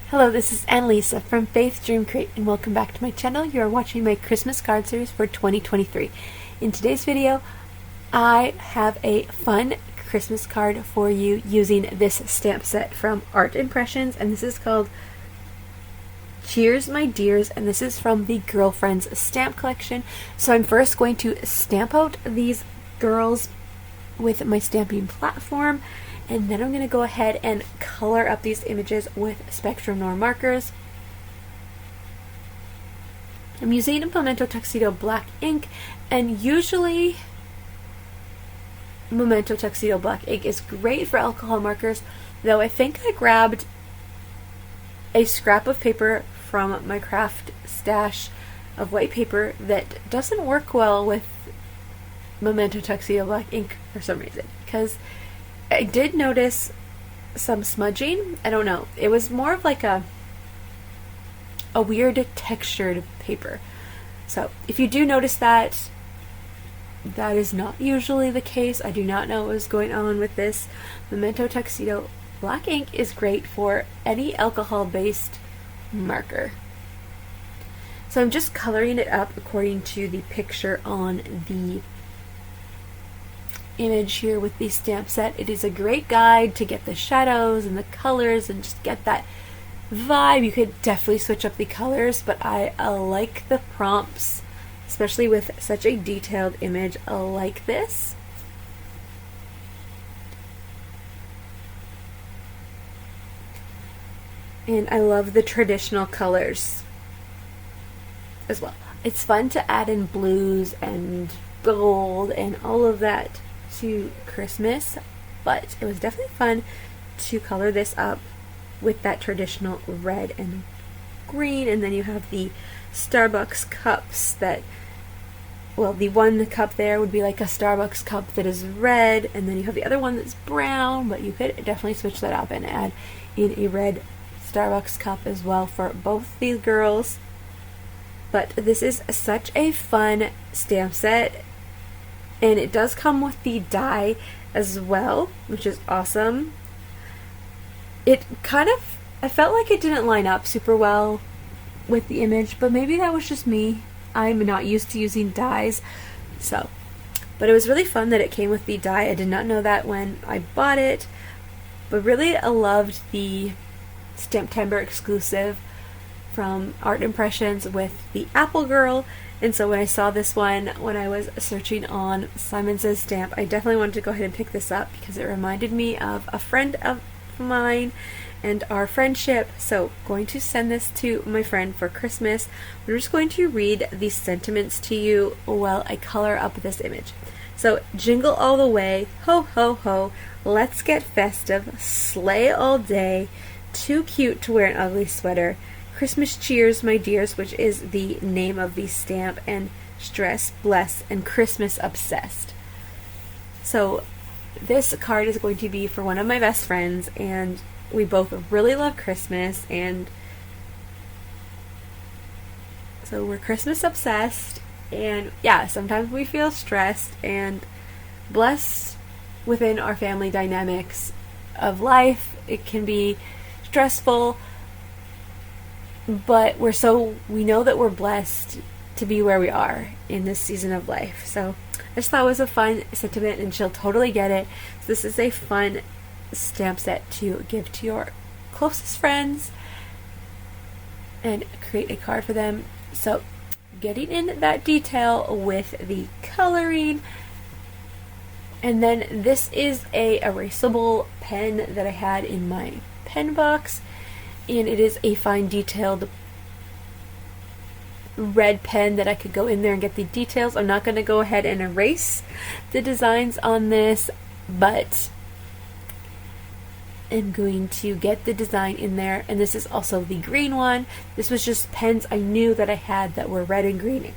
Hello, this is Annalisa from Faith Dream Crate, and welcome back to my channel. You are watching my Christmas card series for 2023. In today's video, I have a fun Christmas card for you using this stamp set from Art Impressions, and this is called Cheers My Dears, and this is from the Girlfriends stamp collection. So I'm first going to stamp out these girls with my stamping platform, and then I'm going to go ahead and color up these images with Spectrum Noir markers. I'm using a Memento Tuxedo black ink, and usually Memento Tuxedo black ink is great for alcohol markers, though I think I grabbed a scrap of paper from my craft stash of white paper that doesn't work well with Memento Tuxedo black ink for some reason, because I did notice some smudging. I don't know. It was more of like a weird textured paper. So if you do notice that, that is not usually the case. I do not know what is going on with this. Memento Tuxedo black ink is great for any alcohol-based marker. So I'm just coloring it up according to the picture on the image here with the stamp set. It is a great guide to get the shadows and the colors and just get that vibe. You could definitely switch up the colors, but I like the prompts, especially with such a detailed image like this. And I love the traditional colors as well. It's fun to add in blues and gold and all of that to Christmas, but it was definitely fun to color this up with that traditional red and green. And then you have the Starbucks cups that, well, the one cup there would be like a Starbucks cup that is red, and then you have the other one that's brown, but you could definitely switch that up and add in a red Starbucks cup as well for both these girls. But this is such a fun stamp set, and it does come with the die as well, which is awesome. It kind of, I felt like it didn't line up super well with the image, but maybe that was just me. I'm not used to using dies, but it was really fun that it came with the die. I did not know that when I bought it, but really I loved the Stamptember exclusive from Art Impressions with the Apple Girl. And so when I saw this one, when I was searching on Simon Says Stamp, I definitely wanted to go ahead and pick this up because it reminded me of a friend of mine and our friendship. So going to send this to my friend for Christmas. We're just going to read these sentiments to you while I color up this image. So, jingle all the way, ho ho ho, let's get festive, slay all day, too cute to wear an ugly sweater, Christmas cheers, my dears, which is the name of the stamp, and stress, bless, and Christmas obsessed. So this card is going to be for one of my best friends, and we both really love Christmas, and so we're Christmas obsessed, and yeah, sometimes we feel stressed and blessed within our family dynamics of life. It can be stressful, but we know that we're blessed to be where we are in this season of life. So I just thought it was a fun sentiment, and she'll totally get it. So this is a fun stamp set to give to your closest friends and create a card for them. So getting in that detail with the coloring. And then this is a erasable pen that I had in my pen box, and it is a fine detailed red pen that I could go in there and get the details. I'm not going to go ahead and erase the designs on this, but I'm going to get the design in there. And this is also the green one. This was just pens I knew that I had that were red and green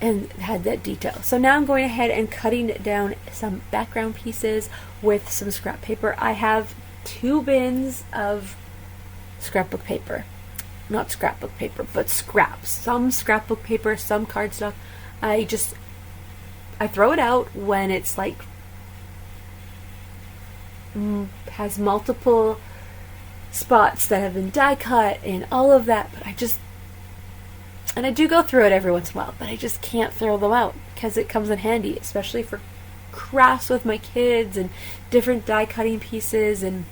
and had that detail. So now I'm going ahead and cutting down some background pieces with some scrap paper. I have 2 bins of scrapbook paper. Not scrapbook paper, but scraps. Some scrapbook paper, some cardstock. I throw it out when it's like has multiple spots that have been die cut and all of that, but and I do go through it every once in a while, but I just can't throw them out because it comes in handy, especially for crafts with my kids and different die cutting pieces. And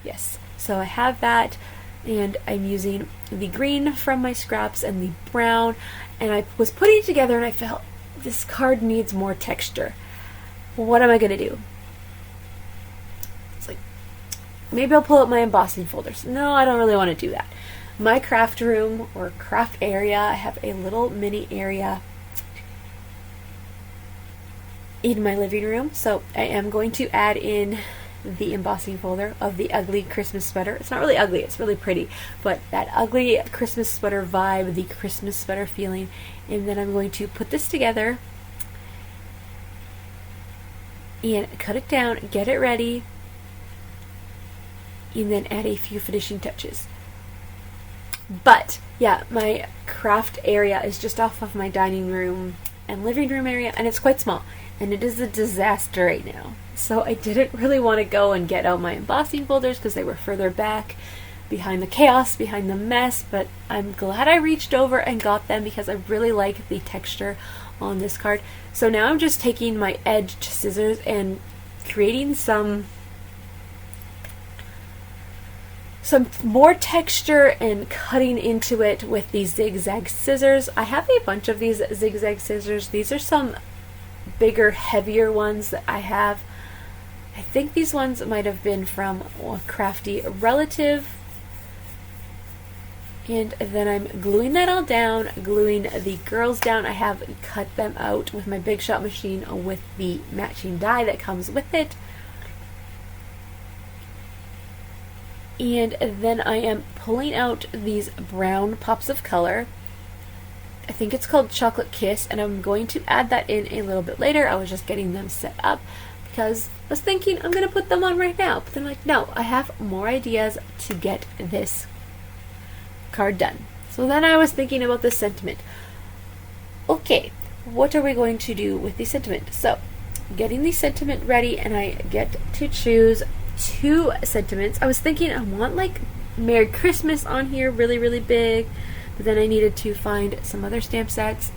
yes, so I have that, and I'm using the green from my scraps and the brown, and I was putting it together and I felt this card needs more texture. What am I going to do? It's like, maybe I'll pull up my embossing folders. No, I don't really want to do that. My craft room or craft area, I have a little mini area in my living room, so I am going to add in the embossing folder of the ugly Christmas sweater. It's not really ugly, it's really pretty, but that ugly Christmas sweater vibe, the Christmas sweater feeling. And then I'm going to put this together and cut it down, get it ready, and then add a few finishing touches. But yeah, my craft area is just off of my dining room and living room area, and it's quite small, and it is a disaster right now. So I didn't really want to go and get out my embossing folders because they were further back behind the chaos, behind the mess, but I'm glad I reached over and got them because I really like the texture on this card. So now I'm just taking my edged scissors and creating some more texture and cutting into it with these zigzag scissors. I have a bunch of these zigzag scissors. These are some bigger, heavier ones that I have. I think these ones might have been from a crafty relative. And then I'm gluing that all down, gluing the girls down. I have cut them out with my Big Shot machine with the matching die that comes with it. And then I am pulling out these brown pops of color. I think it's called Chocolate Kiss, and I'm going to add that in a little bit later. I was just getting them set up because I was thinking I'm going to put them on right now. But then I'm like, no, I have more ideas to get this card done. So then I was thinking about the sentiment. Okay, what are we going to do with the sentiment? So, getting the sentiment ready, and I get to choose 2 sentiments. I was thinking I want like Merry Christmas on here really, really big, but then I needed to find some other stamp sets,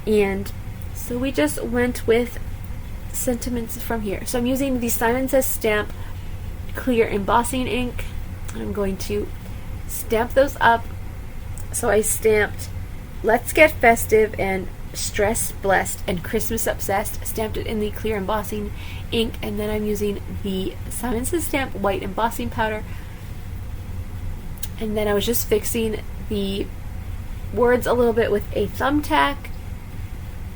and so we just went with sentiments from here. So I'm using the Simon Says Stamp clear embossing ink, and I'm going to stamp those up. So I stamped Let's Get Festive and Stress Blessed and Christmas Obsessed, stamped it in the clear embossing ink, and then I'm using the Simon Says Stamp white embossing powder, and then I was just fixing the words a little bit with a thumbtack,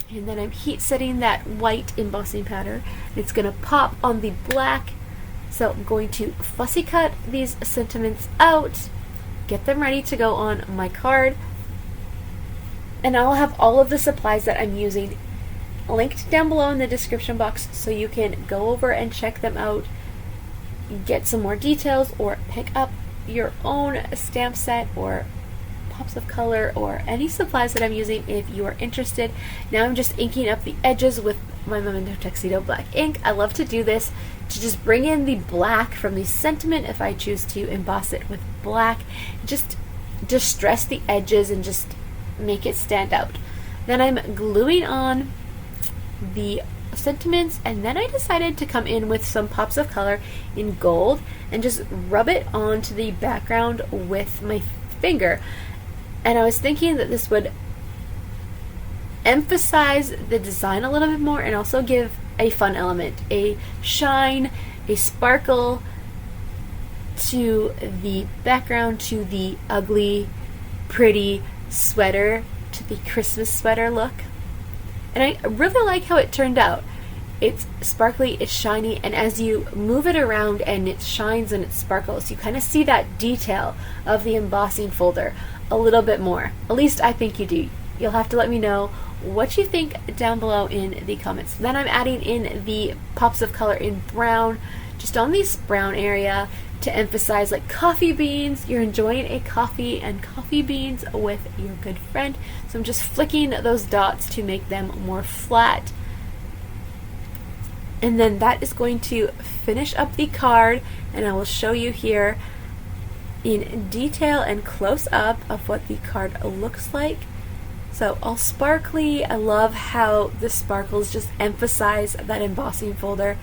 and then I'm heat setting that white embossing powder. It's going to pop on the black, so I'm going to fussy cut these sentiments out, get them ready to go on my card. And I'll have all of the supplies that I'm using linked down below in the description box so you can go over and check them out, get some more details, or pick up your own stamp set or pops of color or any supplies that I'm using if you are interested. Now I'm just inking up the edges with my Memento Tuxedo black ink. I love to do this to just bring in the black from the sentiment if I choose to emboss it with black. Just distress the edges and just make it stand out. Then I'm gluing on the sentiments, and then I decided to come in with some pops of color in gold and just rub it onto the background with my finger. And I was thinking that this would emphasize the design a little bit more and also give a fun element, a shine, a sparkle to the background, to the ugly, pretty sweater, to the Christmas sweater look. And I really like how it turned out. It's sparkly, it's shiny, and as you move it around and it shines and it sparkles, you kind of see that detail of the embossing folder a little bit more. At least I think you do. You'll have to let me know what you think down below in the comments. Then I'm adding in the pops of color in brown, just on this brown area, to emphasize like coffee beans. You're enjoying a coffee and coffee beans with your good friend. So I'm just flicking those dots to make them more flat. And then that is going to finish up the card, and I will show you here in detail and close up of what the card looks like. So all sparkly. I love how the sparkles just emphasize that embossing folder.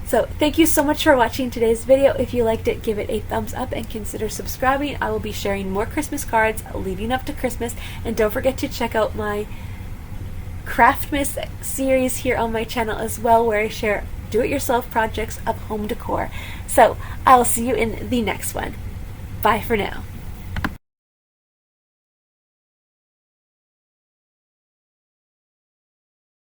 So thank you so much for watching today's video. If you liked it, give it a thumbs up and consider subscribing. I will be sharing more Christmas cards leading up to Christmas. And don't forget to check out my Craftmas series here on my channel as well, where I share do-it-yourself projects of home decor. So I'll see you in the next one. Bye for now.